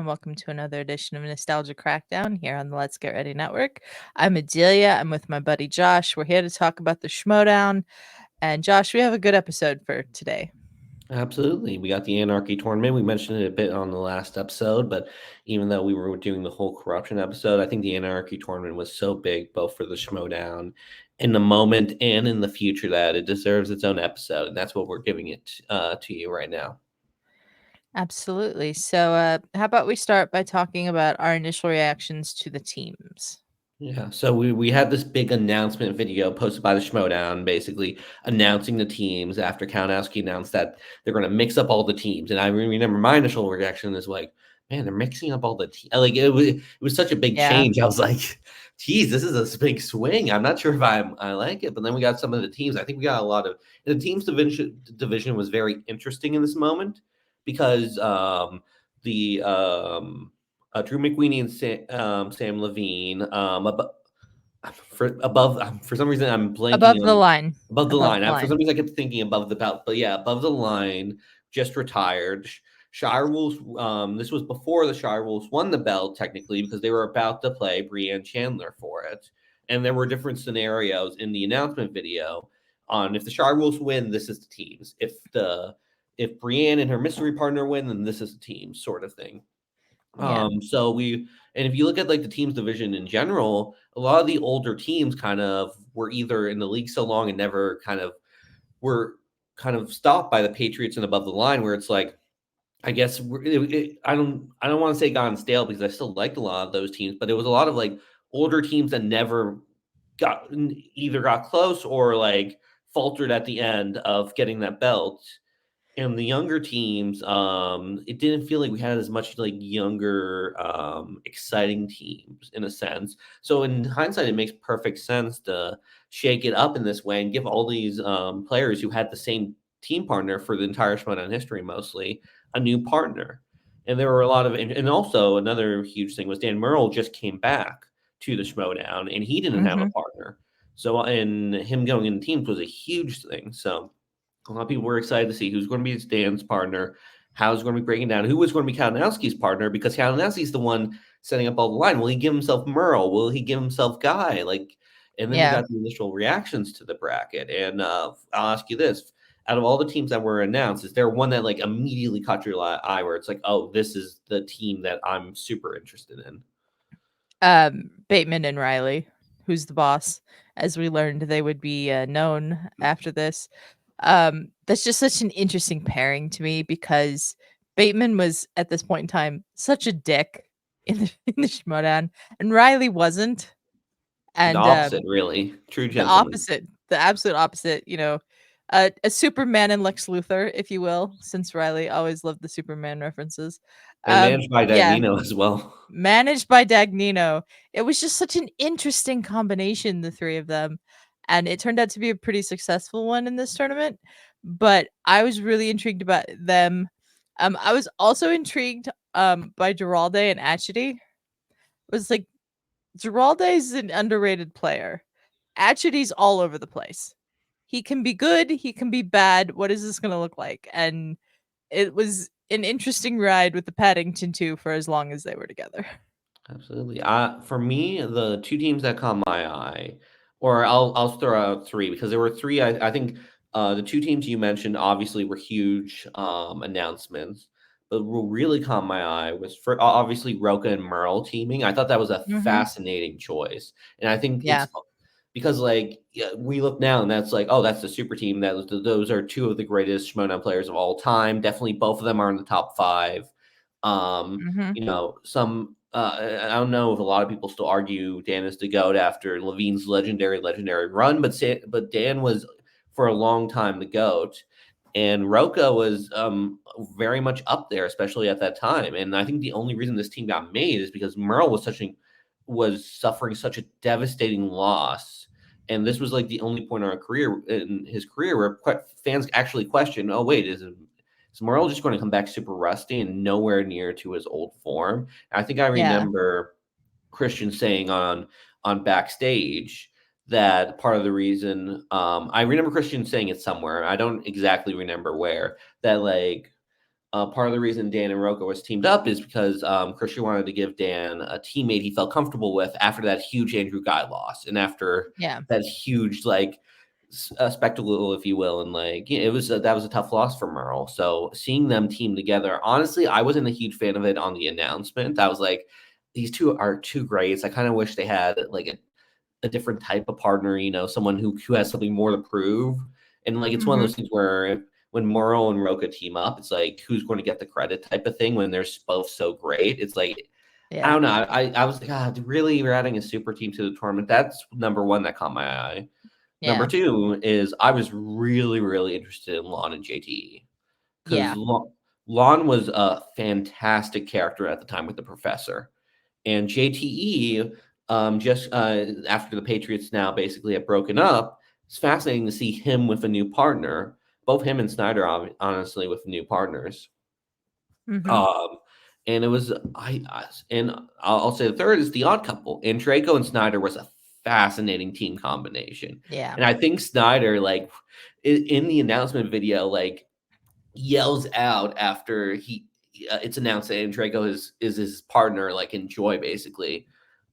and welcome to another edition of Nostalgia Crackdown here on the Let's Get Ready Network. I'm Adelia. I'm with my buddy Josh. We're here to talk about the Schmoedown. And Josh, we have a good episode for today. Absolutely. We got the Anarchy Tournament. We mentioned it a bit on the last episode, but even though we were doing the whole corruption episode, I think the Anarchy Tournament was so big, both for the Schmoedown in the moment and in the future, that it deserves its own episode. And that's what we're giving it to you right now. Absolutely. So, how about we start by talking about our initial reactions to the teams? Yeah, so we had this big announcement video posted by the Schmoedown, basically announcing the teams after Kalinowski announced that they're going to mix up all the teams. And I remember my initial reaction is like, man, they're mixing up all the teams. Like it was such a big Yeah. change. I was like, geez, this is a big swing. I'm not sure if I like it. But then we got some of the teams. I think we got a lot of the teams division was very interesting in this moment because the Drew McWeeny and Sam Levine. For some reason I'm blanking Above the on line. above the Above line. the For some line. reason I kept thinking above the belt, but yeah, above the line, just retired. Shirewolves. This was before the Shirewolves won the belt technically because they were about to play Brienne Chandler for it, and there were different scenarios in the announcement video on if the Shirewolves win, this is the teams. If Brienne and her mystery partner win, then this is the team, sort of thing. Yeah. And if you look at like the teams division in general, a lot of the older teams kind of were either in the league so long and never were kind of stopped by the Patriots and above the line, where it's like, I guess I don't want to say gone stale because I still liked a lot of those teams, but it was a lot of like older teams that never either got close or like faltered at the end of getting that belt. And the younger teams, it didn't feel like we had as much like younger, exciting teams in a sense. So in hindsight, it makes perfect sense to shake it up in this way and give all these players who had the same team partner for the entire Schmoedown history, mostly, a new partner. And there were a lot of, and also another huge thing was Dan Murrell just came back to the Schmoedown and he didn't have a Mm-hmm. partner. So, and him going in teams was a huge thing. So, a lot of people were excited to see who's going to be Dan's partner, how's going to be breaking down, who was going to be Kalinowski's partner, because Kalinowski's the one setting up all the line. Will he give himself Merle? Will he give himself Guy? And then we Yeah. got the initial reactions to the bracket. And I'll ask you this: out of all the teams that were announced, is there one that like immediately caught your eye, where it's like, oh, this is the team that I'm super interested in? Bateman and Riley, who's the boss. As we learned, they would be known after this. That's just such an interesting pairing to me because Bateman was at this point in time such a dick in the in the Schmoedown, and Riley wasn't. The And opposite, really, true the gentleman. opposite, the absolute opposite. A Superman and Lex Luthor, if you will, since Riley always loved the Superman references. And managed by Yeah, Dagnino as well. managed by Dagnino. It was just such an interesting combination, the three of them. And it turned out to be a pretty successful one in this tournament. But I was really intrigued about them. I was also intrigued by Giralde and Atchity. It was like Giralde is an underrated player. Atchity's all over the place. He can be good, he can be bad. What is this gonna look like? And it was an interesting ride with the Paddington 2 for as long as they were together. Absolutely. For me, the two teams that caught my eye, or I'll throw out three because there were three. I think the two teams you mentioned obviously were huge announcements, but what really caught my eye was for obviously Roka and Merle teaming. I thought that was a Mhm. fascinating choice, and I think Yeah. it's because like yeah, we look now and that's like, oh, that's the super team. Those are two of the greatest Schmoedown players of all time. Definitely, both of them are in the top five. Mhm. Some I don't know if a lot of people still argue Dan is the GOAT after Levine's legendary run, but Dan was for a long time the GOAT, and Roka was very much up there, especially at that time. And I think the only reason this team got made is because Merle was suffering such a devastating loss. And this was like the only point in his career where fans actually questioned, oh wait, is Merle just going to come back super rusty and nowhere near to his old form? And I think I Yeah. remember Christian saying on backstage that part of the reason I remember Christian saying it somewhere. I don't exactly remember where, that like part of the reason Dan and Roka was teamed up is because Christian wanted to give Dan a teammate he felt comfortable with after that huge Andrew Guy loss and after Yeah. that huge like spectacle, if you will, and like it was that was a tough loss for Merle. So seeing them team together, honestly, I wasn't a huge fan of it on the announcement. I was like, these two are two greats. I kind of wish they had like a different type of partner, someone who has something more to prove. And like it's one of Mhm. those things where when Merle and Roka team up, it's like who's going to get the credit type of thing when they're both so great. It's like I Yeah. don't know. I was like, God, really, we're adding a super team to the tournament. That's number one that caught my eye. Number Yeah. two is I was really, really interested in Lon and JTE because Yeah. Lon was a fantastic character at the time with the professor. And JTE, just after the Patriots now basically have broken up, it's fascinating to see him with a new partner. Both him and Snyder, honestly, with new partners. Mhm. Um, and it was and I'll say the third is the Odd Couple. And Draco and Snyder was a fascinating team combination. Yeah. And I think Snyder, like in the announcement video, like yells out after it's announced that Draco is his partner, like in Joy, basically,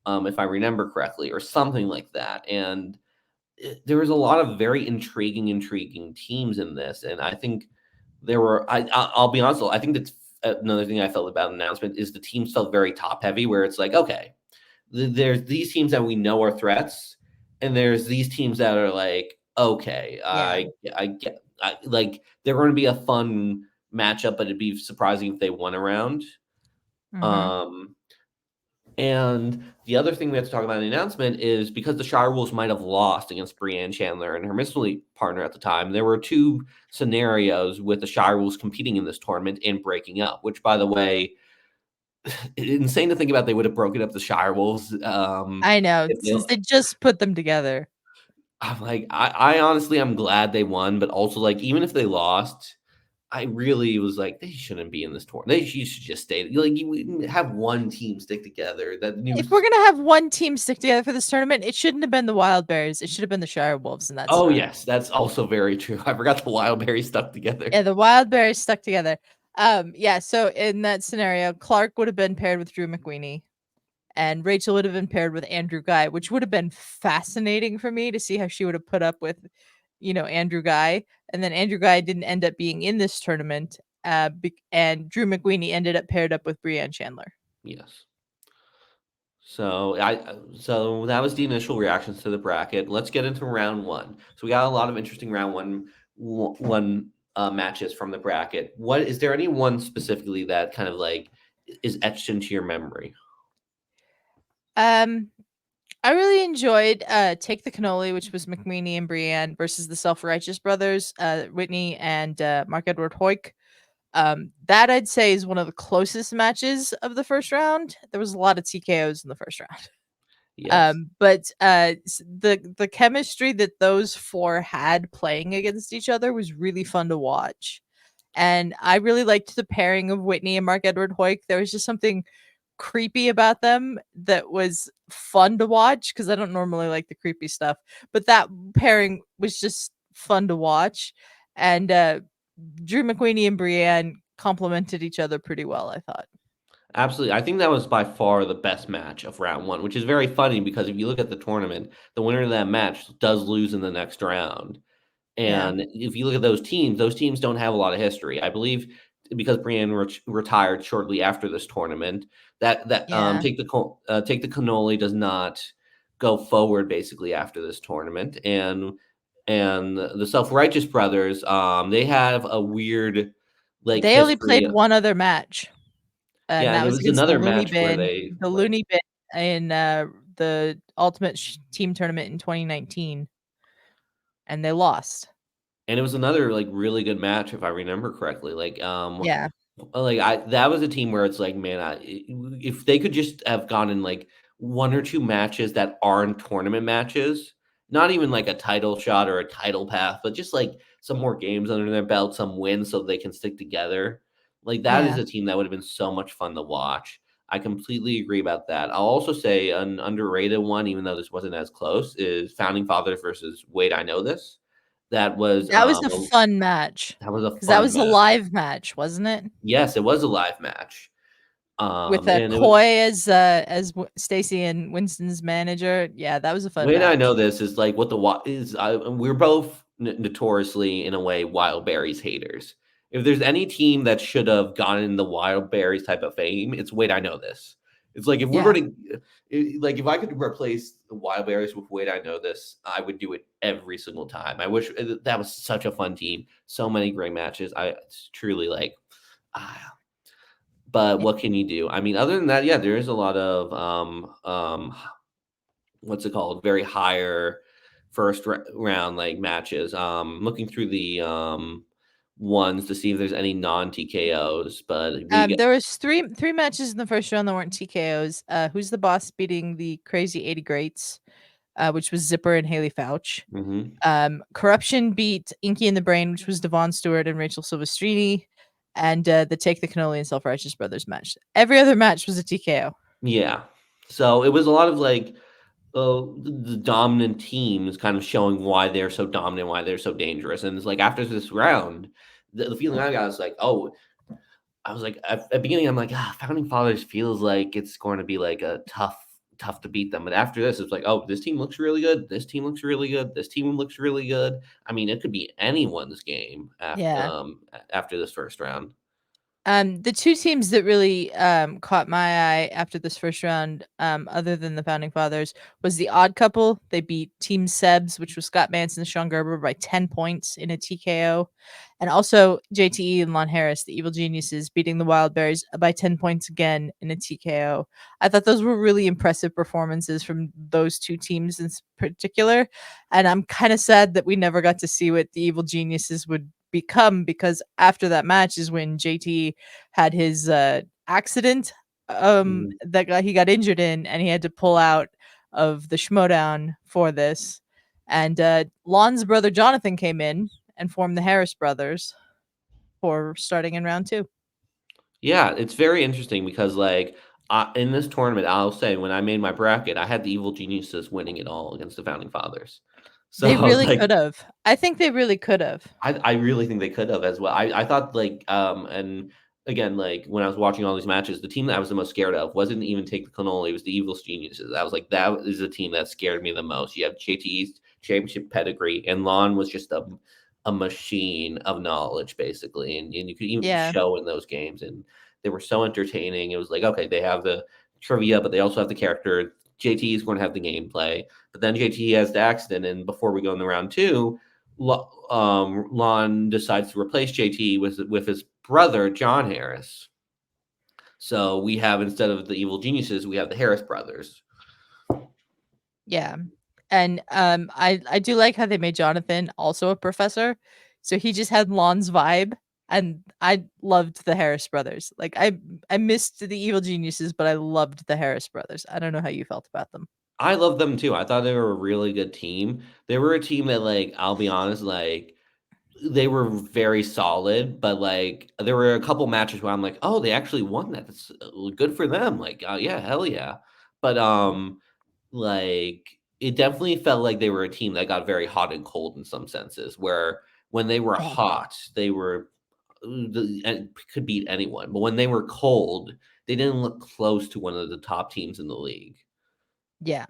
if I remember correctly, or something like that. And there was a lot of very intriguing teams in this, and I think there were. I'll be honest, I think that's another thing I felt about the announcement is the teams felt very top heavy, where it's like, okay, there's these teams that we know are threats, and there's these teams that are like, okay, Yeah. I get, like they're going to be a fun matchup, but it'd be surprising if they won a round. Mhm. Um, and the other thing we have to talk about in the announcement is because the Shirewolves might have lost against Brienne Chandler and her mystery partner at the time, there were two scenarios with the Shirewolves competing in this tournament and breaking up, which, by the way, insane to think about. They would have broken up the Shirewolves. I know, If since they, they just put them together. I'm like, I honestly, I'm glad they won, but also like, even if they lost, I really was like, they shouldn't be in this tournament. You should just stay. Like, you have one team stick together. That If news. we're gonna have one team stick together for this tournament, it shouldn't have been the Wild Bears. It should have been the Shirewolves in that Oh scenario. yes, that's also very true. I forgot the Wildberries stuck together. Yeah, the Wild Bears stuck together. Yeah, so in that scenario, Clark would have been paired with Drew McWeeny, and Rachel would have been paired with Andrew Guy, which would have been fascinating for me to see how she would have put up with, Andrew Guy. And then Andrew Guy didn't end up being in this tournament, and Drew McWeeny ended up paired up with Brienne Chandler. Yes. So that was the initial reactions to the bracket. Let's get into round one. So we got a lot of interesting round one matches from the bracket. What is there any one specifically that kind of like is etched into your memory? Um, I really enjoyed Take the Cannoli, which was McWeeny and Brienne versus the Self Righteous Brothers, Whitney and Mark Edward Hoyk. That I'd say is one of the closest matches of the first round. There was a lot of TKOs in the first round. Yes. But the chemistry that those four had playing against each other was really fun to watch. And I really liked the pairing of Whitney and Mark Edward Hoyk. There was just something creepy about them that was fun to watch because I don't normally like the creepy stuff, but that pairing was just fun to watch. And Drew McWeeny and Brienne complemented each other pretty well, I thought. Absolutely. I think that was by far the best match of round one, which is very funny because if you look at the tournament, the winner of that match does lose in the next round. Yeah. And if you look at those teams don't have a lot of history. I believe because Brienne retired shortly after this tournament, Yeah. take the cannoli does not go forward basically after this tournament, and the self righteous brothers, they have a weird like They only history. played one other match, and Yeah, and that it was was against the another Looney match where Bin they the like. Looney Bin in, the Ultimate Team Tournament in 2019, and they lost. And it was another, like, really good match, if I remember correctly, Yeah. I that was a team where it's like, man, if they could just have gone in, like, 1 or 2 matches that aren't tournament matches, not even, like, a title shot or a title path, but just, like, some more games under their belt, some wins so they can stick together. Like, that is Yeah. a team that would have been so much fun to watch. I completely agree about that. I'll also say an underrated one, even though this wasn't as close, is Founding Fathers versus Wait, I Know This. That was That was a fun match that was a because that fun was a match. live match, wasn't it? Yes, it was a live match. With, And it was Coy as W Stacy and Winston's manager. Yeah, that was a the fun way that I know match. this is like what the is we're both notoriously in a way Wild Berries haters. If there's any team that should have gotten the Wild Berries type of fame, it's Wait I Know This. It's like if we were Yeah. to like if I could replace the Wild Berries with Wait I Know This, I would do it every single time. I wish that was such a fun team. So many great matches. It's truly like ah, but Yeah. what can you do? I mean, other than that, yeah, there is a lot of what's it called? Very higher first round like matches. Looking through the ones to see if there's any non TKOs, but we get There was three matches in the first round that weren't TKOs. Who's the Boss beating the Crazy 80 Greats, which was Zipper and Haley Fouch. mhm. Corruption beat Inky in the Brain, which was Devon Stewart and Rachel Silvestrini, and the Take the Cannoli and Self Righteous Brothers match. Every other match was a TKO. Yeah. So it was a lot of like the dominant teams kind of showing why they're so dominant, why they're so dangerous. And it's like after this round, the feeling I got is like, oh, I was like at the beginning, I'm like, Founding Fathers feels like it's going to be like a tough to beat them. But after this, it's like, oh, this team looks really good. This team looks really good. This team looks really good. I mean, it could be anyone's game Yeah. after this first round. The two teams that really caught my eye after this first round, other than the Founding Fathers, was the Odd Couple. They beat Team Sebs, which was Scott Manson and Sean Gerber, by 10 points in a TKO. And also JTE and Lon Harris, the Evil Geniuses, beating the Wild Berries by 10 points again in a TKO. I thought those were really impressive performances from those two teams in particular. And I'm kind of sad that we never got to see what the Evil Geniuses would become, because after that match is when JT had his accident Mhm. that he got injured in, and he had to pull out of the Schmoedown for this. And Lon's brother Jonathan came in and formed the Harris brothers for starting in round 2. Yeah, it's very interesting because like in this tournament, I'll say when I made my bracket, I had the Evil Geniuses winning it all against the Founding Fathers. So They I was really like, could have. I think they really could have. I really think they could have as well. I thought like and again like when I was watching all these matches, the team that I was the most scared of wasn't even Take the Cannoli, it was the Evil Geniuses. I was like, that is the team that scared me the most. You have JT's championship pedigree, and Lon was just a machine of knowledge basically, and you could even Yeah. show in those games, and they were so entertaining. It was like okay, they have the trivia, but they also have the character. JT is going to have the gameplay, but then JT has the accident, and before we go into round two, Lon decides to replace JT with his brother John Harris. So we have instead of the Evil Geniuses, we have the Harris brothers. Yeah. And I do like how they made Jonathan also a professor. So he just had Lon's vibe, and I loved the Harris brothers. Like I missed the Evil Geniuses, but I loved the Harris brothers. I don't know how you felt about them. I love them too. I thought they were a really good team. They were a team that, like, I'll be honest, like, they were very solid, but like there were a couple matches where I'm like, oh, they actually won that. That's good for them. Like, yeah, hell yeah. But like it definitely felt like they were a team that got very hot and cold in some senses. Where when they were Yeah. hot, they were and could beat anyone, but when they were cold, they didn't look close to one of the top teams in the league. Yeah.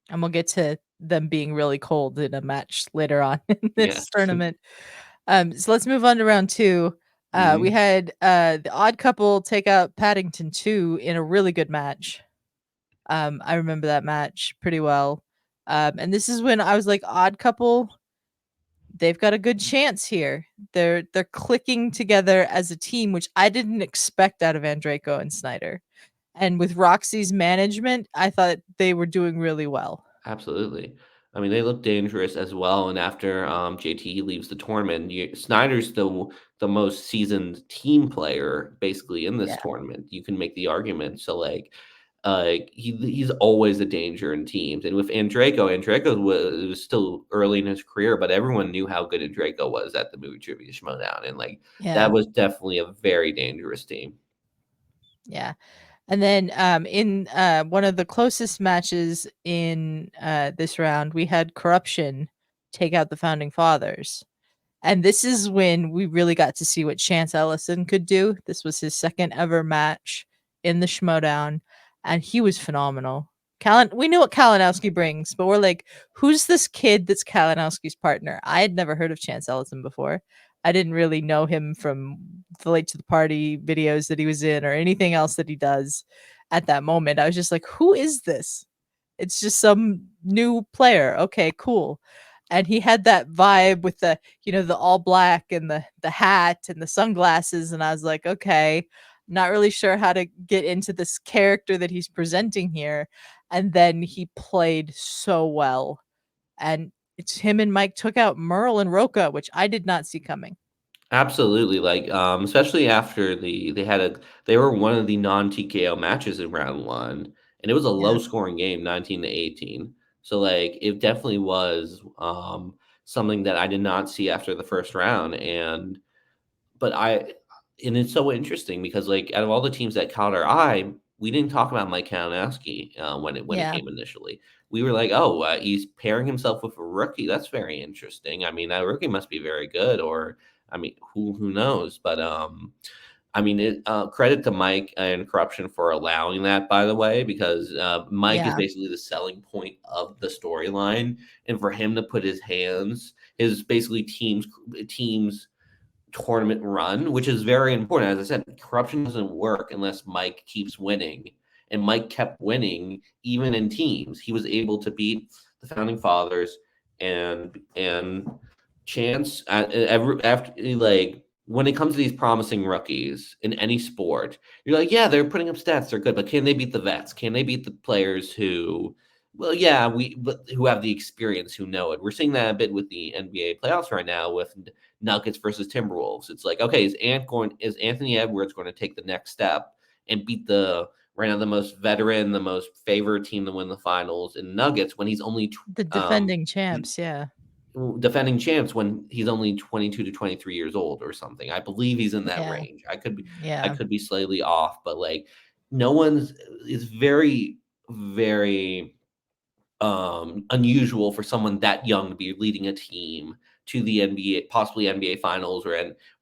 And we'll get to them being really cold in a match later on in Yeah. this tournament. So let's move on to round 2. We Mhm. had the Odd Couple take out Paddington 2 in a really good match. I remember that match pretty well. And this is when I was like, Odd Couple, they've got a good chance here. They're clicking together as a team, which I didn't expect out of Andraco and Snyder. And with Roxy's management, I thought they were doing really well. Absolutely. I mean, they look dangerous as well. And after JT leaves the tournament, Snyder's the most seasoned team player basically in this Yeah. tournament. You can make the argument. So he's always a danger in teams. And with Andraco was still early in his career, but everyone knew how good Andraco was at the movie trivia Schmoedown, and like Yeah. that was definitely a very dangerous team. Yeah. And then in one of the closest matches in this round, we had Corruption take out the founding fathers. And this is when we really got to see what Chance Ellison could do. This was his second ever match in the Schmoedown, and he was phenomenal. We knew what Kalinowski brings, but we're like, who's this kid that's Kalinowski's partner? I had never heard of Chance Ellison before. I didn't really know him from the Late to the Party videos that he was in or anything else that he does at that moment. I was just like, who is this? It's just some new player. Okay, cool. And he had that vibe with the, the all black and the hat and the sunglasses, and I was like, okay, not really sure how to get into this character that he's presenting here. And then he played so well. And it's him and Mike took out Merle and Roca, which I did not see coming. Absolutely, like, especially after they were one of the non-TKO matches in round 1, and it was a Yeah. low-scoring game, 19-18. So, like, it definitely was, something that I did not see after the first round, but and it's so interesting because, like, out of all the teams that caught our eye, we didn't talk about Mike Kalinowski, when it Yeah. came initially. We were like, "Oh, he's pairing himself with a rookie. That's very interesting. I mean, that rookie must be very good," or I mean, who knows? But I mean, credit to Mike and Corruption for allowing that, by the way, because Mike is Yeah. basically the selling point of the storyline, and for him to put his basically teams tournament run, which is very important. As I said, corruption doesn't work unless Mike keeps winning. And Mike kept winning even in teams. He was able to beat the founding fathers and Chance after, like, when it comes to these promising rookies in any sport, you're like, yeah, they're putting up stats, they're good, but can they beat the vets? Can they beat the players who, well, yeah, but who have the experience, who know it? We're seeing that a bit with the NBA playoffs right now with Nuggets versus Timberwolves. It's like, okay, is Anthony Edwards going to take the next step and beat the right now the most veteran, the most favored team to win the finals in Nuggets when he's only The defending champs. Yeah. defending champs when he's only 22 to 23 years old or something. I believe he's in that Yeah. range. I Yeah. could be slightly off, but like no one's it's very very unusual for someone that young to be leading a team to the NBA, possibly NBA finals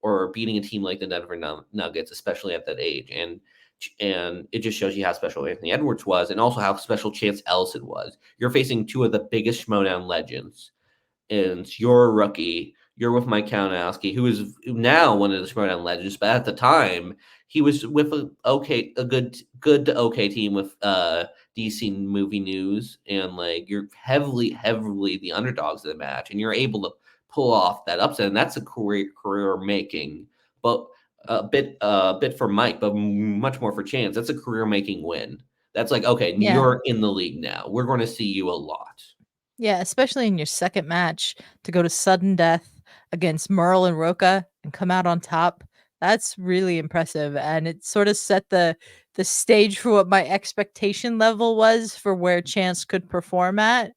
or beating a team like the Denver Nuggets, especially at that age. And it just shows you how special Anthony Edwards was and also how special Chance Ellison was. You're facing two of the biggest Schmoedown legends, and you're a rookie. You're with Mike Kalinowski, who is now one of the Schmoedown legends, but at the time he was with a good to okay team with DC Movie News, and like you're heavily the underdogs of the match, and you're able to pull off that upset, and that's a career making, but a bit for Mike, but much more for Chance. That's a career making win. That's like, okay, Yeah. you're in the league now. We're going to see you a lot. Yeah, especially in your second match to go to sudden death against Merle and Roca and come out on top. That's really impressive, and it sort of set the stage for what my expectation level was for where Chance could perform at.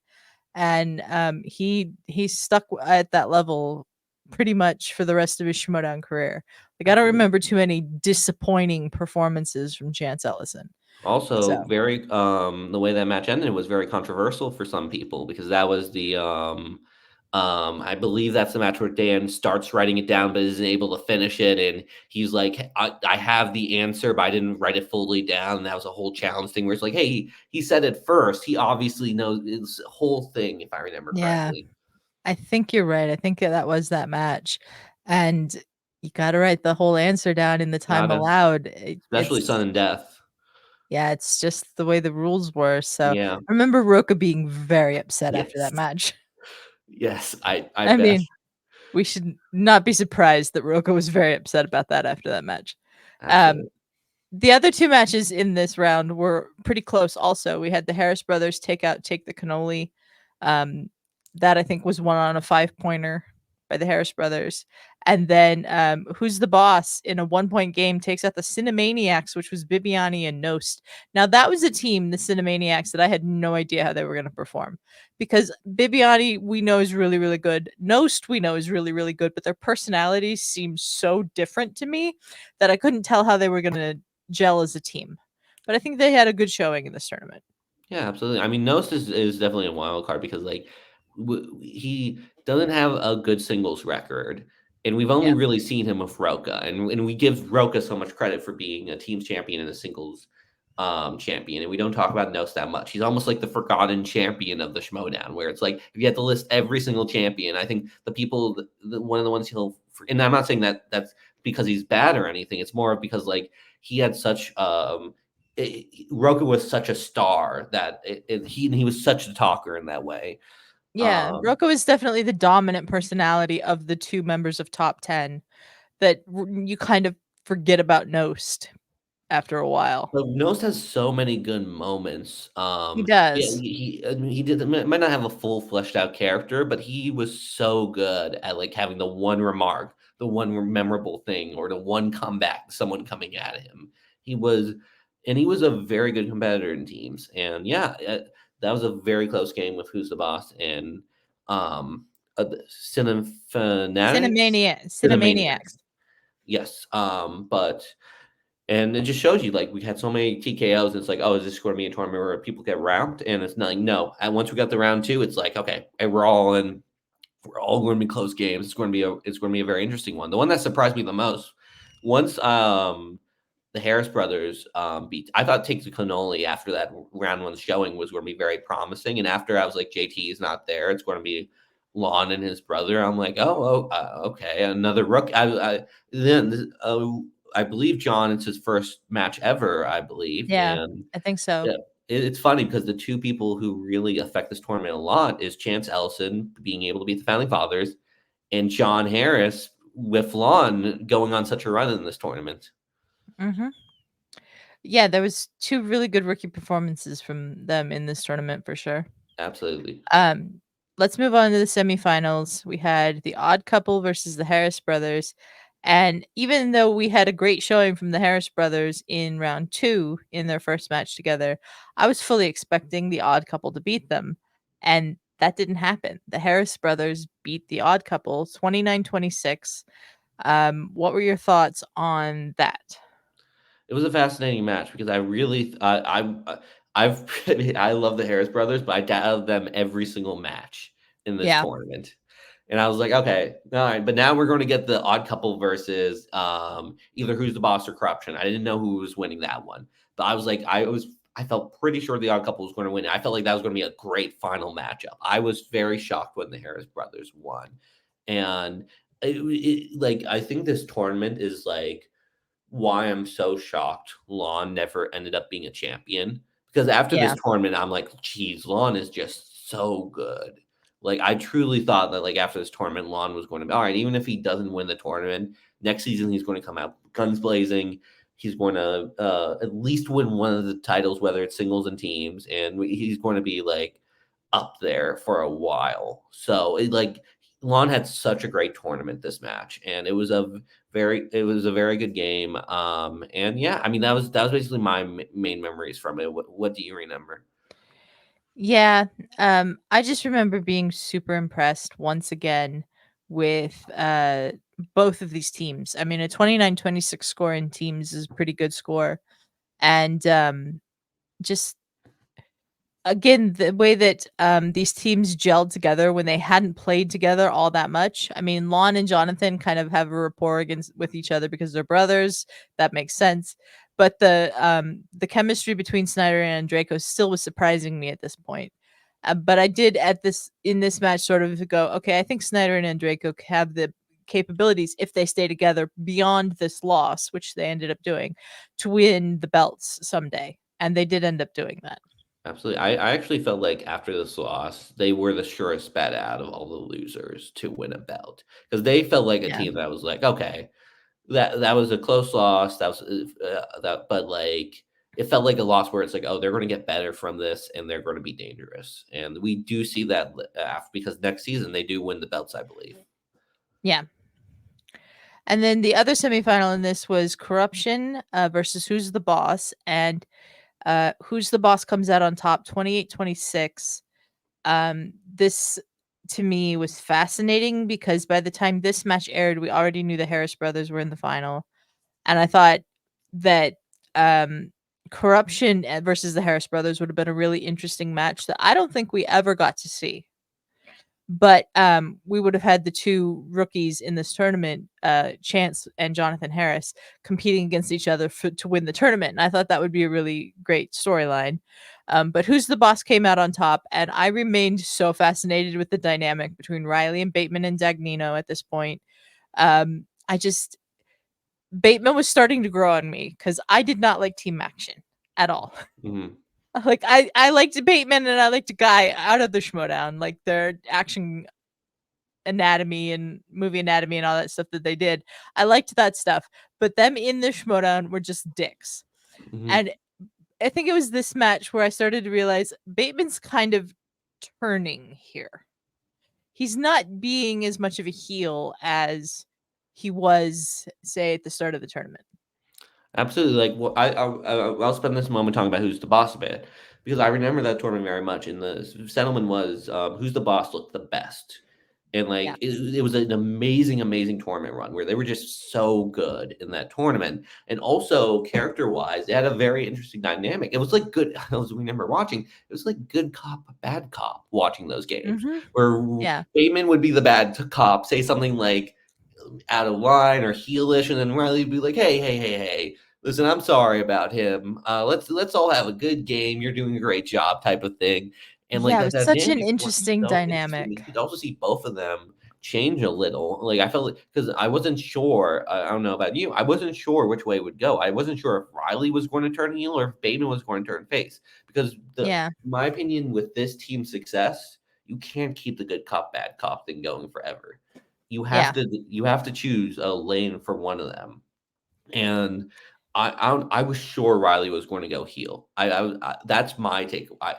And he stuck at that level pretty much for the rest of his Schmoedown career. Like I don't Absolutely. remember too many disappointing performances from Chance Ellison. Also, So very the way that match ended was very controversial for some people because that was the I believe that's the match where Dan starts writing it down but isn't able to finish it, and he's like, I have the answer, but I didn't write it fully down. And that was a whole challenge thing where it's like, hey, he said it first. He obviously knows it's a whole thing, if I remember yeah, correctly. I think you're right. I think that was that match, and you got to write the whole answer down in the time Gotta, allowed. especially Son and Death. Yeah, it's just the way the rules were. So Yeah. I remember Roka being very upset after that Yes. match. Yes. I I bet. mean, we should not be surprised that Roka was very upset about that after that match. Um, Absolutely. the other two matches in this round were pretty close also. We had the Harris brothers take the cannoli. Um, that I think was won on a 5-pointer by the Harris brothers. And then Who's the Boss in a 1-point game takes out the Cinemaniacs, which was Bibiani and Nost. Now that was a team, the Cinemaniacs, that I had no idea how they were going to perform. Because Bibiani we know is really, really good. Nost we know is really, really good, but their personalities seem so different to me that I couldn't tell how they were going to gel as a team. But I think they had a good showing in this tournament. Yeah, absolutely. I mean, Gnosis is definitely a wild card because, like, he doesn't have a good singles record, and we've only Yeah. really seen him with Roca, and we give Roca so much credit for being a team's champion and a singles champion, and we don't talk about Nos that much. He's almost like the forgotten champion of the Schmoedown, where it's like if you had to list every single champion, I think the people, one of the ones and I'm not saying that that's because he's bad or anything. It's more because like he had such Roca was such a star that he was such a talker in that way. Yeah, Rocco is definitely the dominant personality of the 2 members of Top 10 that you kind of forget about Nost after a while. But Nost has so many good moments. He Yeah, does. I mean, he did might not have a full fleshed out character, but he was so good at like having the one remark, the one memorable thing, or the one comeback, someone coming at him. He was, and he was a very good competitor in teams. And yeah, that was a very close game with Who's the Boss and Cinefanatics, Cinemaniacs. Yes, but and it just shows you like we had so many TKOs. It's like, oh, is this going to be a tournament where people get round? And it's not like no. And once we got the round two, it's like okay, and we're all in. We're all going to be close games. It's going to be a very interesting one. The one that surprised me the most once the Harris brothers beat. I thought Take the Cannoli after that round one showing was going to be very promising. And after I was like, JT is not there. It's going to be Lon and his brother. I'm like, okay, another rook. Then I believe John. It's his first match ever, I believe, Yeah, and I think so. yeah, it's funny because the two people who really affect this tournament a lot is Chance Ellison being able to beat the Founding Fathers, and John Harris with Lon going on such a run in this tournament. Mhm. Yeah, there was 2 really good rookie performances from them in this tournament for sure. Absolutely. Um, let's move on to the semifinals. We had the Odd Couple versus the Harris Brothers, and even though we had a great showing from the Harris Brothers in round 2 in their first match together, I was fully expecting the Odd Couple to beat them, and that didn't happen. The Harris Brothers beat the Odd Couple 29-26. What were your thoughts on that? It was a fascinating match because I really I've I love the Harris brothers, but I doubted them every single match in this Yeah. tournament. And I was like, okay, all right, but now we're going to get the odd couple versus either Who's the Boss or Corruption. I didn't know who was winning that one, but I was like, I felt pretty sure the odd couple was going to win. I felt like that was going to be a great final matchup. I was very shocked when the Harris brothers won, and like I think this tournament is like why I'm so shocked Lon never ended up being a champion. Because after this Yeah. tournament, I'm like, geez, Lon is just so good. Like I truly thought that like after this tournament, Lon was going to be all right, even if he doesn't win the tournament, next season he's going to come out guns blazing. He's going to at least win one of the titles, whether it's singles and teams, and he's going to be like up there for a while. So like Lon had such a great tournament this match, and it was a very good game. And yeah, I mean that was basically my main memories from it. What do you remember? Yeah, I just remember being super impressed once again with both of these teams. I mean, a 29-26 score in teams is a pretty good score. And just again, the way that these teams gelled together when they hadn't played together all that much. I mean, Lon and Jonathan kind of have a rapport against with each other because they're brothers. That makes sense. But the chemistry between Snyder and Draco still was surprising me at this point. But I did at this in this match sort of go, okay, I think Snyder and Draco have the capabilities if they stay together beyond this loss, which they ended up doing, to win the belts someday. And they did end up doing that. Absolutely. I actually felt like after this loss, they were the surest bet out of all the losers to win a belt because they felt like a Yeah. team that was like, okay, that was a close loss. That was that, but like it felt like a loss where it's like, oh, they're going to get better from this and they're going to be dangerous. And we do see that after because next season they do win the belts, I believe. Yeah. And then the other semifinal in this was Corruption versus Who's the Boss. And Who's the Boss comes out on top 28-26. This to me was fascinating because by the time this match aired, we already knew the Harris brothers were in the final. And I thought that Corruption versus the Harris brothers would have been a really interesting match that I don't think we ever got to see. but we would have had the two rookies in this tournament, Chance and Jonathan Harris, competing against each other to win the tournament. And I thought that would be a really great storyline. But Who's the Boss came out on top, and I remained so fascinated with the dynamic between Riley and Bateman and Dagnino at this point. I just Bateman was starting to grow on me because I did not like team action at all. Mm-hmm. Like I liked Bateman and I liked Guy out of the Schmoedown, like their action anatomy and movie anatomy and all that stuff that they did. I liked that stuff, but them in the Schmoedown were just dicks. Mm-hmm. And I think it was this match where I started to realize Bateman's kind of turning here. He's not being as much of a heel as he was, say, at the start of the tournament. Absolutely. Like, well, I'll spend this moment talking about Who's the Boss a bit because I remember that tournament very much. And the settlement was Who's the Boss looked the best. And Yeah. like it was an amazing, amazing tournament run where they were just so good in that tournament. And also character wise, they had a very interesting dynamic. It was like good, as we remember watching, it was like good cop, bad cop watching those games Mm-hmm. where Yeah. Bateman would be the bad cop, say something like out of line or heelish, and then Riley would be like, hey, listen, I'm sorry about him. Let's all have a good game. You're doing a great job, type of thing. And like Yeah, it that was such an dynamic was interesting so interesting. dynamic. You could also see both of them change a little. Like I felt like because I wasn't sure. I don't know about you. I wasn't sure which way it would go. I wasn't sure if Riley was going to turn heel or if Bateman was going to turn face. Because Yeah. my opinion with this team's success, you can't keep the good cop bad cop thing going forever. Yeah. You have to choose a lane for one of them. And I was sure Riley was going to go heel. That's my take. I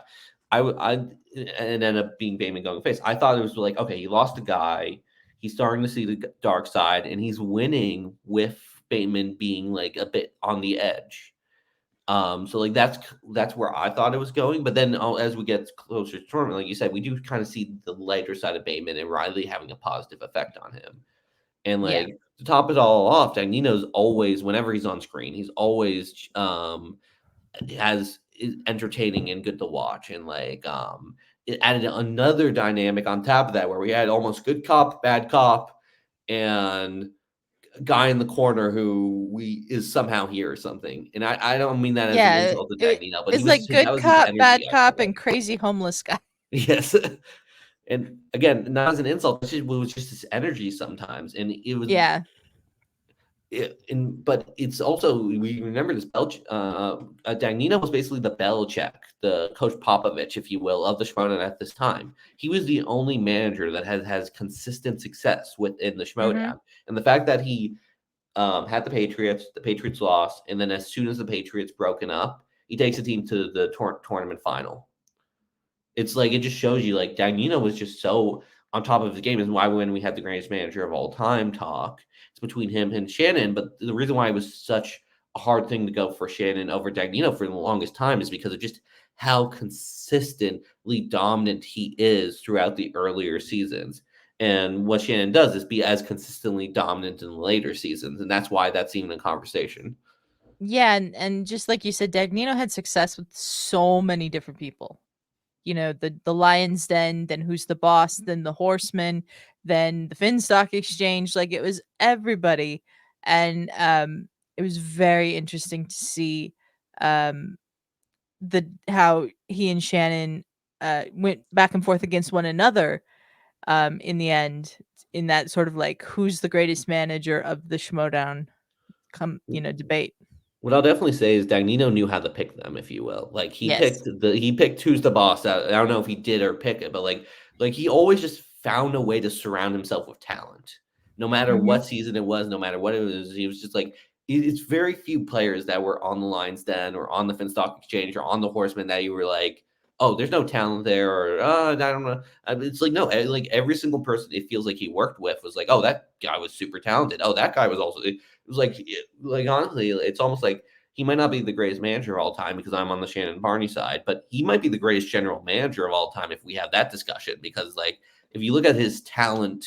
and ended up being Bateman going face. I thought it was like, okay, he lost a guy. He's starting to see the dark side, and he's winning with Bateman being like a bit on the edge. So like that's where I thought it was going. But then as we get closer to tournament, like you said, we do kind of see the lighter side of Bateman and Riley having a positive effect on him. And Yeah. like to top it all off, Dagnino's always, whenever he's on screen, he's always has is entertaining and good to watch. And like it added another dynamic on top of that where we had almost good cop, bad cop, and guy in the corner who we is somehow here or something. And I don't mean that as an Yeah, insult to Dagnino, but he it's was like just that good was his cop, energy bad I felt cop, like. and crazy homeless guy. Yes. And again, not as an insult, it was just his energy sometimes. And it was Yeah. but it's also we remember this Dagnino was basically the Belichick, the Coach Popovich, if you will, of the Schmoedown at this time. He was the only manager that has consistent success within the Mhm. Schmoedown, and the fact that he had the Patriots lost, and then as soon as the Patriots broken up, he takes the team to the tournament final. It's like it just shows you like Dagnino was just so on top of his game, is why when we had the greatest manager of all time talk, it's between him and Shannon. But the reason why it was such a hard thing to go for Shannon over Dagnino for the longest time is because of just how consistently dominant he is throughout the earlier seasons. And what Shannon does is be as consistently dominant in the later seasons, and that's why that's even a conversation. Yeah, and just like you said, Dagnino had success with so many different people. You know, the Lion's Den, then Who's the Boss, then the Horseman, then the Finstock Exchange. Like it was everybody, and it was very interesting to see um the how he and Shannon went back and forth against one another in the end, in that sort of like who's the greatest manager of the Schmoedown debate. What I'll definitely say is Dagnino knew how to pick them, if you will. Like Yes. he picked who's the boss. I don't know if he did or pick it, but like he always just found a way to surround himself with talent. No matter Mhm. what season it was, no matter what it was, he was just like it's very few players that were on the Lions Den or on the Finstock Exchange or on the Horseman that you were like, oh, there's no talent there, or I don't know. It's like no, like every single person it feels like he worked with was like, oh, that guy was super talented. Oh, that guy was also. It was like honestly, it's almost like he might not be the greatest manager of all time because I'm on the Shannon Barney side, but he might be the greatest general manager of all time if we have that discussion. Because like if you look at his talent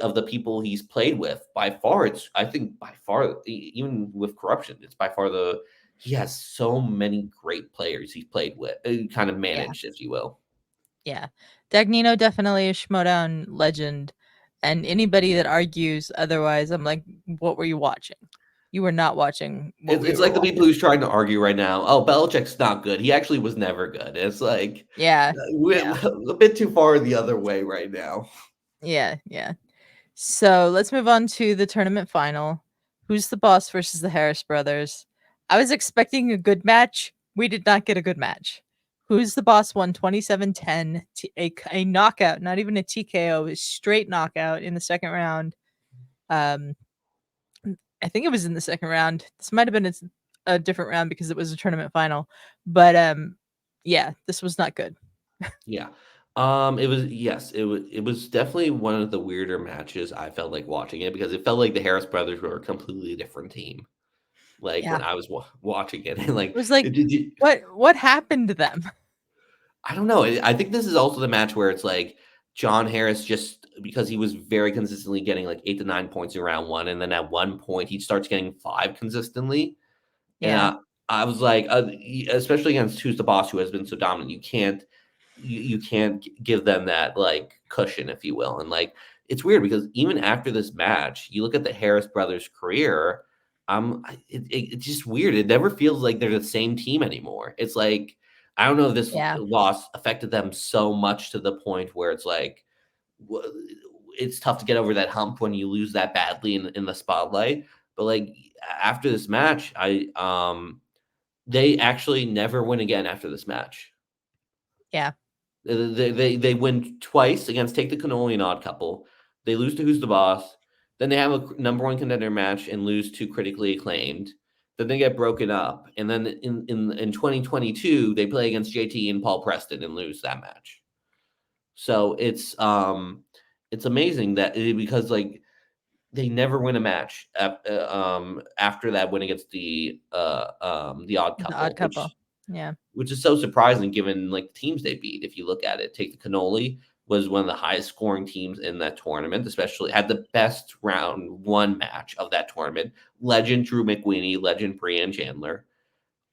of the people he's played with, by far it's I think by far even with corruption, it's by far the he has so many great players he's played with, kind of Yeah. managed, if you will. Yeah. Dagnino definitely a Schmoedown legend. And anybody that argues otherwise, I'm like, what were you watching? You were not watching what we It's were like the people watching. who's trying to argue right now. Oh, Belichick's not good. He actually was never good. It's like Yeah. we're Yeah. a bit too far the other way right now. Yeah. Yeah. So let's move on to the tournament final. Who's the boss versus the Harris brothers? I was expecting a good match. We did not get a good match. Who's the boss won 27-10, a knockout, not even a TKO, a straight knockout in the second round. Um, I think it was in the second round. This might have been a different round because it was a tournament final. But yeah, this was not good. Yeah. It was yes, it was definitely one of the weirder matches I felt like watching it because it felt like the Harris brothers were a completely different team. Like Yeah. when I was watching it, and It was like, did you, what happened to them? I don't know. I think this is also the match where it's like John Harris just because he was very consistently getting like 8 to 9 points in round one, and then at one point he starts getting five consistently. And Yeah. I was like, especially against Who's the Boss, who has been so dominant, you can't give them that like cushion, if you will. And like it's weird because even after this match, you look at the Harris brothers' career. It's just weird. It never feels like they're the same team anymore. It's like I don't know if this Yeah. loss affected them so much to the point where it's like w- it's tough to get over that hump when you lose that badly in the spotlight. But like after this match, they actually never win again after this match. Yeah. They win twice against Take the Cannoli and Odd Couple. They lose to Who's the Boss. Then they have a number one contender match and lose to Critically Acclaimed. Then they get broken up, and then in 2022 they play against JT and Paul Preston and lose that match. So it's amazing that because like they never win a match after that win against the Odd The Odd Couple, Couple. Yeah. which is so surprising given like the teams they beat. If you look at it, Take the Cannoli was one of the highest scoring teams in that tournament, especially had the best round one match of that tournament. Legend Drew McWeeny, legend Brianne Chandler,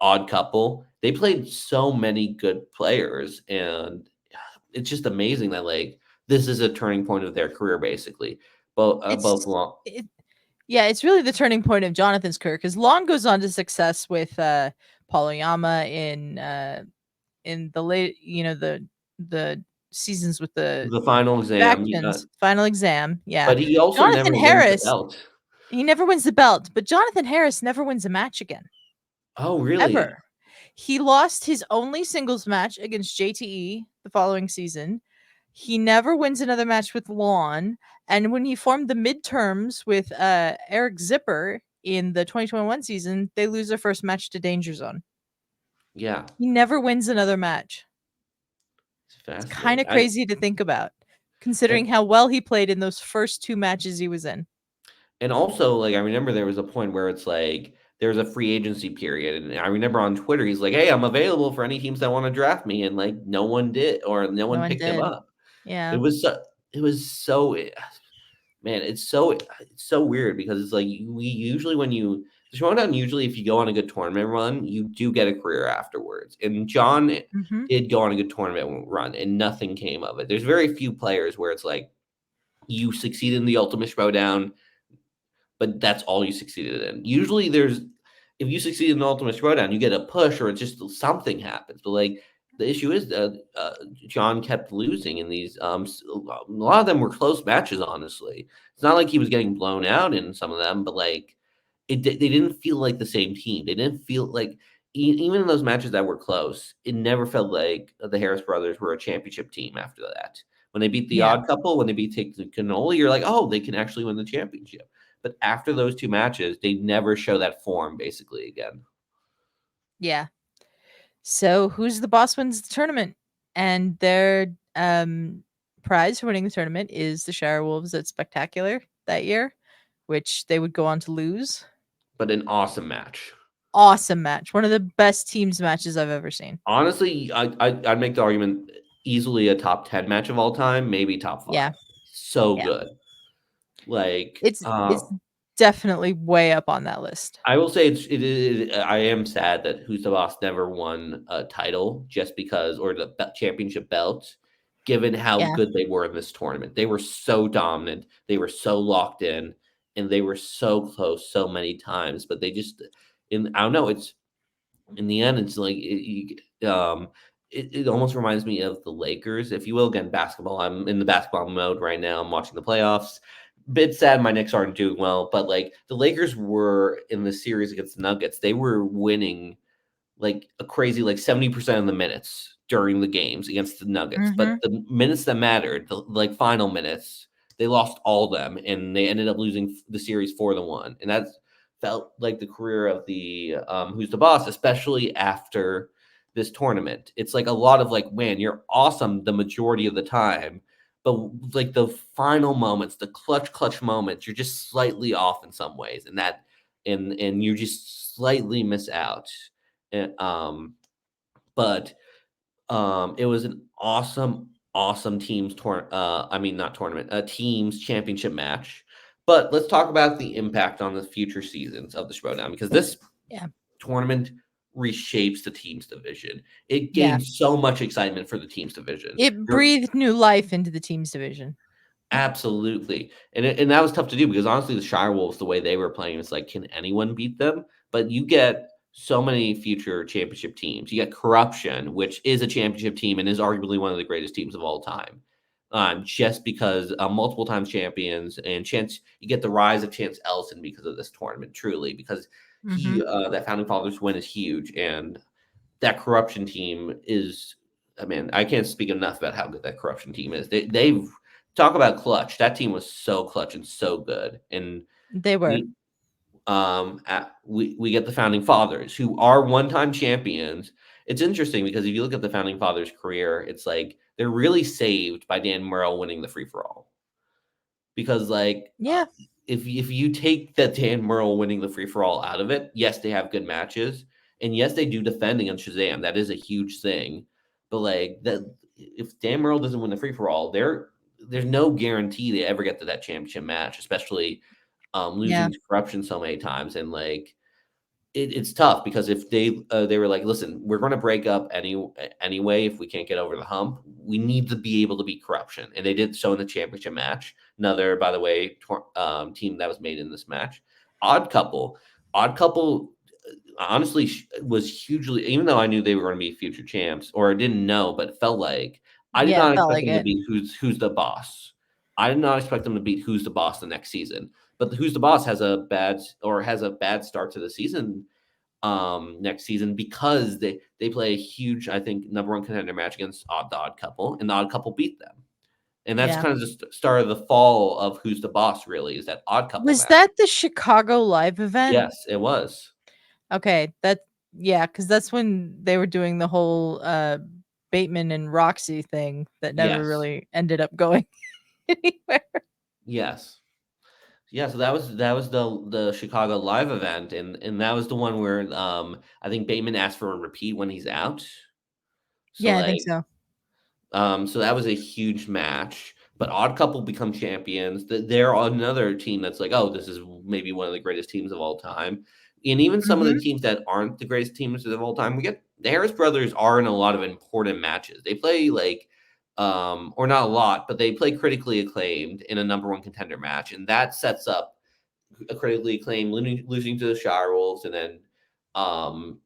Odd Couple. They played so many good players, and it's just amazing that like this is a turning point of their career, basically. Both It's long. it, yeah, it's really the turning point of Jonathan's career because Long goes on to success with Paul in the late, the seasons with the The final exam, factions, final exam. Yeah. but he also Jonathan never wins the Harris, belt. he never wins the belt, but Jonathan Harris never wins a match again, Oh, really? ever. He lost his only singles match against JTE the following season. He never wins another match with Lon. And when he formed the midterms with Eric Zipper in the 2021 season, they lose their first match to Danger Zone. Yeah, He never wins another match. it's It's kind fascinating. of crazy to think about, considering And how well he played in those first two matches he was in. and also like I remember there was a point where it's like there was a free agency period, and I remember on Twitter he's like, "Hey, I'm available for any teams that want to draft me," and like no one did or no No one one picked him did. up. It Yeah. was so it was so man, it's so weird because it's like we usually when you the showdown usually if you go on a good tournament run, you do get a career afterwards. And John Hmm. did go on a good tournament run and nothing came of it. There's very few players where it's like you succeed in the ultimate showdown, but that's all you succeeded in. Usually there's if you succeed in the ultimate showdown, you get a push or it's just something happens. But like the issue is that John kept losing in these. A lot of them were close matches. Honestly, it's not like he was getting blown out in some of them, but like they didn't feel like the same team. They didn't feel like even in those matches that were close, it never felt like the Harris brothers were a championship team after that. When they beat the Yeah. Odd Couple, when they beat Take the Cannoli, you're like, oh, they can actually win the championship. But after those two matches, they never show that form basically again. Yeah. So who's the boss wins the tournament? And their prize for winning the tournament is the Shirewolves at Spectacular that year, which they would go on to lose. But an awesome match. Awesome match. One of the best teams matches I've ever seen. Honestly, I'd make the argument easily a top 10 match of all time, maybe top Yeah. five. So Yeah. good. Like, It's definitely way up on that list. I will say it is. I am sad that Who's the Boss never won a title just because, or the championship belt, given how Yeah. good they were in this tournament. They were so dominant, they were so locked in, and they were so close so many times. But they just, I don't know. It's in the end, it's like it almost reminds me of the Lakers, if you will. Again, basketball. I'm in the basketball mode right now. I'm watching the playoffs. Bit sad my Knicks aren't doing well, but like the Lakers were in the series against the Nuggets, they were winning like a crazy like 70% of the minutes during the games against the Nuggets. But Mhm. the minutes that mattered, the like final minutes, they lost all of them and they ended up losing the series 4-1. And that felt like the career of the who's the boss, especially after this tournament. It's like a lot of like, man, you're awesome the majority of the time. But like the final moments, the clutch moments, you're just slightly off in some ways, and that and you just slightly miss out. And, but it was an awesome teams I mean, not tournament, a teams championship match. But let's talk about the impact on the future seasons of the Schmoedown, because this Yeah. tournament reshapes the teams division. It Yeah. gave so much excitement for the teams division. It There, breathed new life into the teams division. absolutely. And that was tough to do because honestly, the Shirewolves, the way they were playing, it's like, can anyone beat them? But you get so many future championship teams. You get Corruption, which is a championship team and is arguably one of the greatest teams of all time. Just because multiple times champions, and Chance, you get the rise of Chance Ellison because of this tournament, truly, because Mhm. that Founding Fathers win is huge. And that Corruption team is, I mean, I can't speak enough about how good that Corruption team is. They've talk about clutch. That team was so clutch and so good. And They were. we we get the Founding Fathers, who are one-time champions. It's interesting because if you look at the Founding Fathers career, it's like they're really saved by Dan Murrell winning the free-for-all. Because like Yeah. if you take that Dan Murrell winning the free for all out of it, yes, they have good matches, and yes, they do defend against Shazam. That is a huge thing. But like that, if Dan Murrell doesn't win the free for all, there's no guarantee they ever get to that championship match, especially Yeah. losing to Corruption so many times. And like it's tough because if they were like, listen, we're going to break up anyway if we can't get over the hump. We need to be able to beat Corruption, and they did so in the championship match. Another, by the way, team that was made in this match. Odd Couple, Odd Couple, honestly was hugely. Even though I knew they were going to be future champs, or I didn't know, but it felt like I did Yeah, it not felt expect like them to it. beat who's the boss. I did not expect them to beat who's the boss the next season. But the Who's the Boss has a bad start to the season next season because they play a huge, I think, number one contender match against the Odd Couple, and the Odd Couple beat them. And that's Yeah. kind of the start of the fall of Who's the Boss, really, is that Odd Couple Was match. that the Chicago live event? Yes, it was. Okay, yeah, because that's when they were doing the whole, Bateman and Roxy thing that never Yes. really ended up going anywhere. Yes. Yeah, so that was the Chicago live event, and that was the one where I think Bateman asked for a repeat when he's out. So Yeah, I think like so. So that was a huge match. But Odd Couple become champions. They're another team that's like, oh, this is maybe one of the greatest teams of all time. And even some of the Mhm. teams that aren't the greatest teams of all time, we get the Harris brothers are in a lot of important matches. They play like, or not a lot, but they play critically acclaimed in a number one contender match, and that sets up a critically acclaimed losing to the Shirewolves, and then um,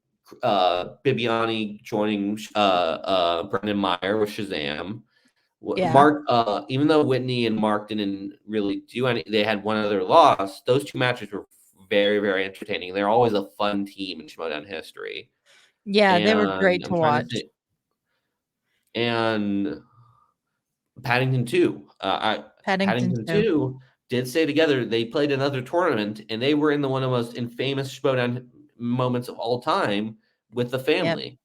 Bibiani joining Brendan Meyer with Shazam. Yeah. Mark, even though Whitney and Mark didn't really do any, they had one other loss. Those two matches were very, very entertaining. They're always a fun team in Schmoedown history. Yeah, they were And great to I'm trying to watch. think. And Paddington 2. Paddington Paddington too. 2 did stay together. They played another tournament, and they were in one of the most infamous Schmoedown moments of all time with the Yep, family.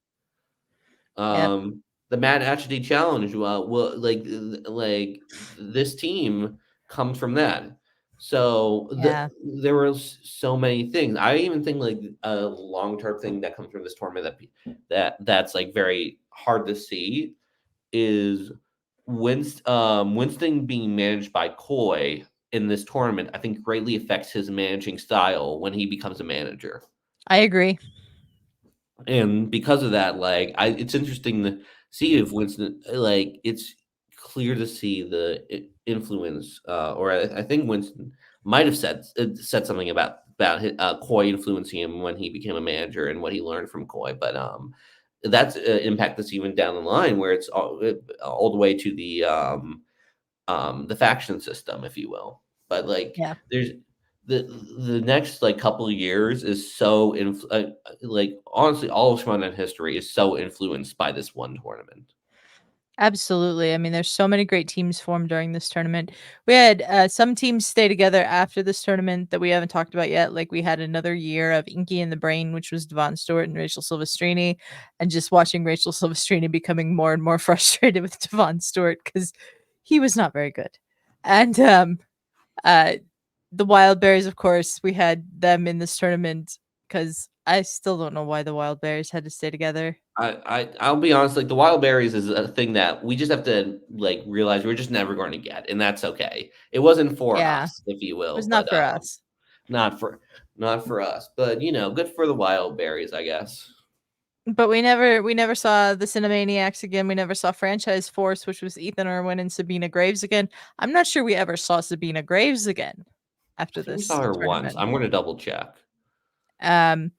yep, The Mad Atchity Challenge, will like this team comes from that. So yeah. there were so many things. I even think like a long term thing that comes from this tournament that's like very hard to see is Winston being managed by Coy in this tournament. I think greatly affects his managing style when he becomes a manager. I agree. And because of that, like it's interesting to see if Winston, like clear to see the influence, or I think Winston might have said something about Coy influencing him when he became a manager and what he learned from Coy. But that's impact that's even down the line where it's all the way to the faction system, if you will. But like Yeah. there's the next like couple of years is so like honestly all of Schmoedown history is so influenced by this one tournament. Absolutely. I mean, there's so many great teams formed during this tournament. We had some teams stay together after this tournament that we haven't talked about yet. Like we had another year of Inky and the Brain, which was Devon Stewart and Rachel Silvestrini, and just watching Rachel Silvestrini becoming more and more frustrated with Devon Stewart because he was not very good. And uh, the Wild Berries, of course, we had them in this tournament because I still don't know why the Wild Berries had to stay together. I'll be honest, like the wild berries is a thing that we just have to like realize we're just never going to get, and that's okay. It wasn't for Yeah, it us, if you will, was not but for us. not for not for us. But good for the wild berries, I guess. But we never saw the Cinemaniacs again. We never saw Franchise Force, which was Ethan Irwin and Sabina Graves again. I'm not sure we ever saw Sabina Graves again I after think we saw this her once. tournament. I'm going to double check. Um,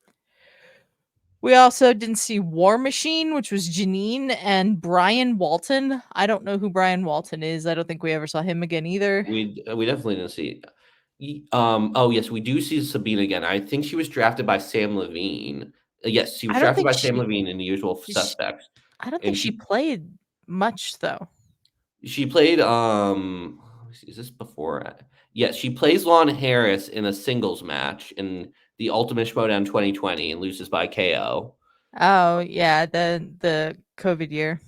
we also didn't see War Machine, which was Janine and Brian Walton. I don't know who Brian Walton is. I don't think we ever saw him again either. We definitely didn't see. Oh yes, we do see Sabine again. I think she was drafted by Sam Levine. Yes, she was I don't drafted think by Sam she. Levine in The Usual sh Suspects, I don't think and she played much though. she played. Let me see, is this before? Yes, she plays Lon Harris in a singles match in the Ultimate Schmoedown 2020 and loses by KO. Oh yeah, the COVID year.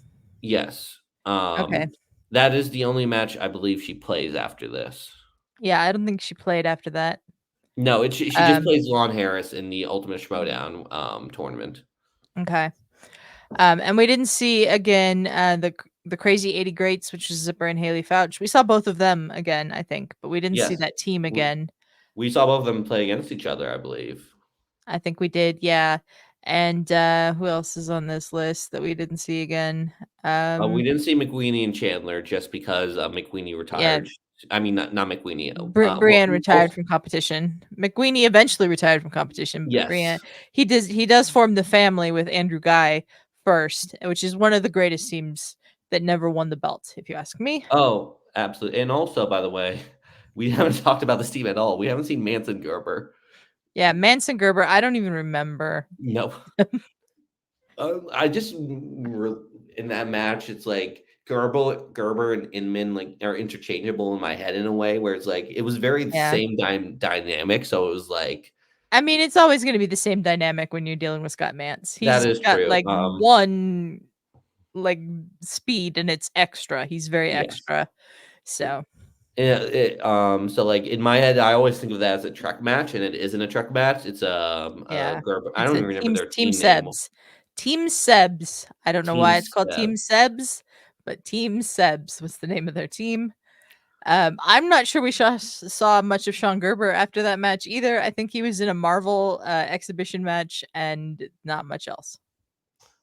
Yes, Okay. that is the only match I believe she plays after this. Yeah, I don't think she played after that. No, she just Um, plays Lon Harris in the Ultimate Schmoedown tournament. okay. And we didn't see again the crazy 80 greats, which is Zipper and Haley Fouch. We saw both of them again, I think, but we didn't see Yes, that team we again. we saw both of them play against each other, I believe. I think we did, yeah. And who else is on this list that we didn't see again? We Um, didn't see McWeenie and Chandler just because McWeenie yeah, retired. I mean, not McWeenie. Brienne retired from competition. McQueenie eventually retired from competition, but Brienne Yes. he does form the family with Andrew Guy first, which is one of the greatest teams that never won the belt, if you ask me. Oh, absolutely. And also, by the way, we haven't talked about this team at all. We haven't seen Manson Gerber. Yeah, Manson Gerber, I don't even remember. No. I just in that match, it's like Gerber and Inman like are interchangeable in my head in a way where it's like it was very the Yeah. same dynamic. So it was like I mean, it's always gonna be the same dynamic when you're dealing with Scott Mance. that He's is got, true. like, one, like, speed, and it's extra. He's very Yes. extra. So, So like in my head, I always think of that as a truck match, and it isn't a truck match. It's a yeah. Gerber. I It's don't a even remember their Team team name. Sebs. Team Sebs. I don't know Team why it's called Step. Team Sebs, but Team Sebs was the name of their team. I'm not sure we saw much of Sean Gerber after that match either. I think he was in a Marvel exhibition match and not much else.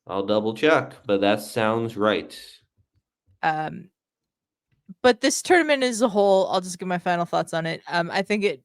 I'll double check, but that sounds right. Um, but this tournament as a whole, I'll just give my final thoughts on it. I think it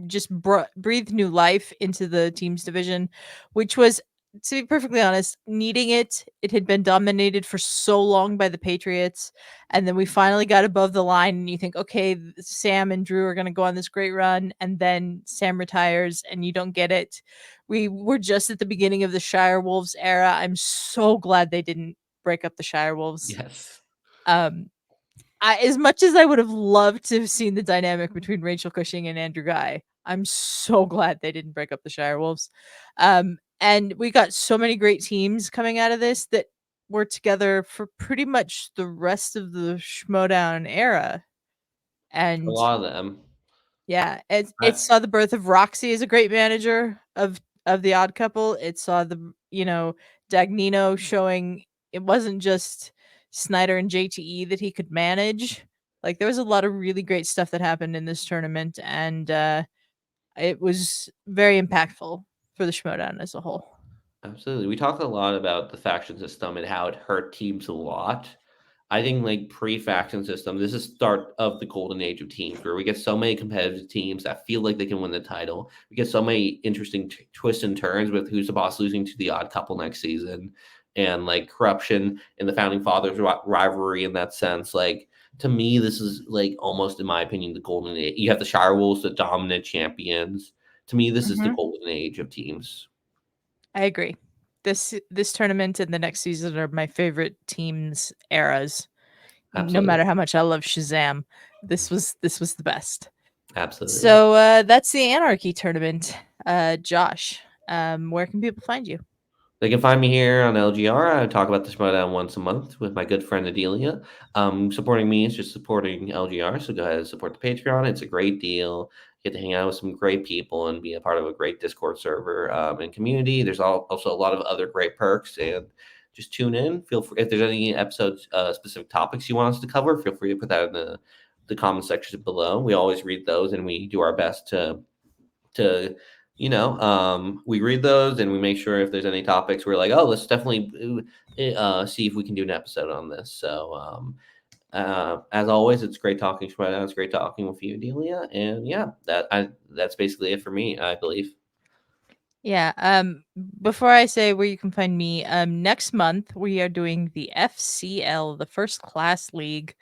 just breathed new life into the teams division, which was, to be perfectly honest, needing it. It had been dominated for so long by the Patriots, and then we finally got above the line. And you think, okay, Sam and Drew are going to go on this great run, and then Sam retires, and you don't get it. We were just at the beginning of the Shirewolves era. I'm so glad they didn't break up the Shirewolves. Yes. Um, as much as I would have loved to have seen the dynamic between Rachel Cushing and Andrew Guy, I'm so glad they didn't break up the Shirewolves. And we got so many great teams coming out of this that were together for pretty much the rest of the Schmoedown era. A And lot of them. yeah, it I, saw the birth of Roxy as a great manager of the Odd Couple. It saw Dagnino showing it wasn't just Snyder and JTE that he could manage. Like there was a lot of really great stuff that happened in this tournament, and it was very impactful for the Schmoedown as a whole. Absolutely. We talk a lot about the faction system and how it hurt teams a lot. I think like pre-faction system, this is start of the golden age of teams where we get so many competitive teams that feel like they can win the title. We get so many interesting twists and turns with who's the boss losing to the odd couple next season, and like corruption in the founding fathers rivalry in that sense. Like to me, this is like almost, in my opinion, the golden age. You have the Shirewolves, the dominant champions. To me, this is the golden age of teams. I agree. This tournament and the next season are my favorite teams eras. No Absolutely. matter how much I love Shazam, this was the best. Absolutely. So that's the Anarchy tournament. Josh, where can people find you? They can find me here on LGR. I talk about the Schmoedown once a month with my good friend Adelia. Supporting me is just supporting LGR, so go ahead and support the Patreon. It's a great deal. You get to hang out with some great people and be a part of a great Discord server and community. There's also a lot of other great perks, and just tune in. Feel free, if there's any episodes, specific topics you want us to cover, feel free to put that in the comment section below. We always read those, and we do our best to we read those and we make sure if there's any topics we're like, oh, let's definitely see if we can do an episode on this. So as always, it's great talking Shmoedown. It's great talking with you, Adelia, and yeah, that's basically it for me, I believe. Yeah. Before I say where you can find me, next month we are doing the FCL, the First Class League.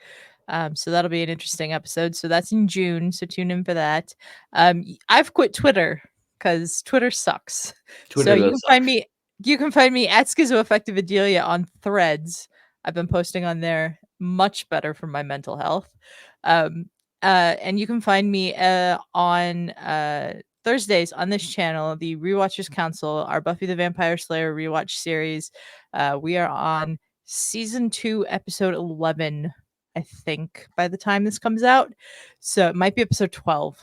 So that'll be an interesting episode. So that's in June. So tune in for that. I've quit Twitter because Twitter sucks. So Twitter you does can suck. find me. You can find me at Schizoaffective Adelia on Threads. I've been posting on there. Much better for my mental health. And you can find me on Thursdays on this channel, the Rewatchers Council, our Buffy the Vampire Slayer rewatch series. We are on season 2, episode 11. I think by the time this comes out. So it might be episode 12.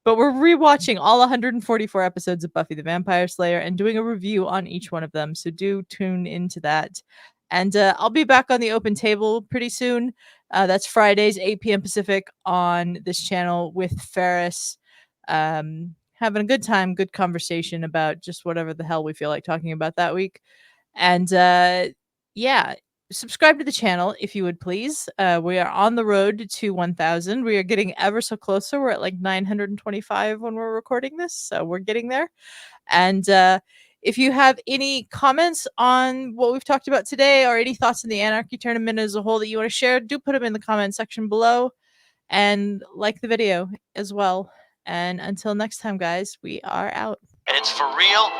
But we're rewatching all 144 episodes of Buffy the Vampire Slayer and doing a review on each one of them. So do tune into that. And I'll be back on the open table pretty soon. That's Fridays, 8 p.m. Pacific on this channel with Ferris. Having a good time, good conversation about just whatever the hell we feel like talking about that week. And yeah, subscribe to the channel if you would please. We are on the road to 1,000. We are getting ever so closer. We're at like 925 when we're recording this, so we're getting there. And if you have any comments on what we've talked about today or any thoughts on the Anarchy tournament as a whole that you want to share, do put them in the comment section below and like the video as well. And until next time, guys, we are out. It's for real.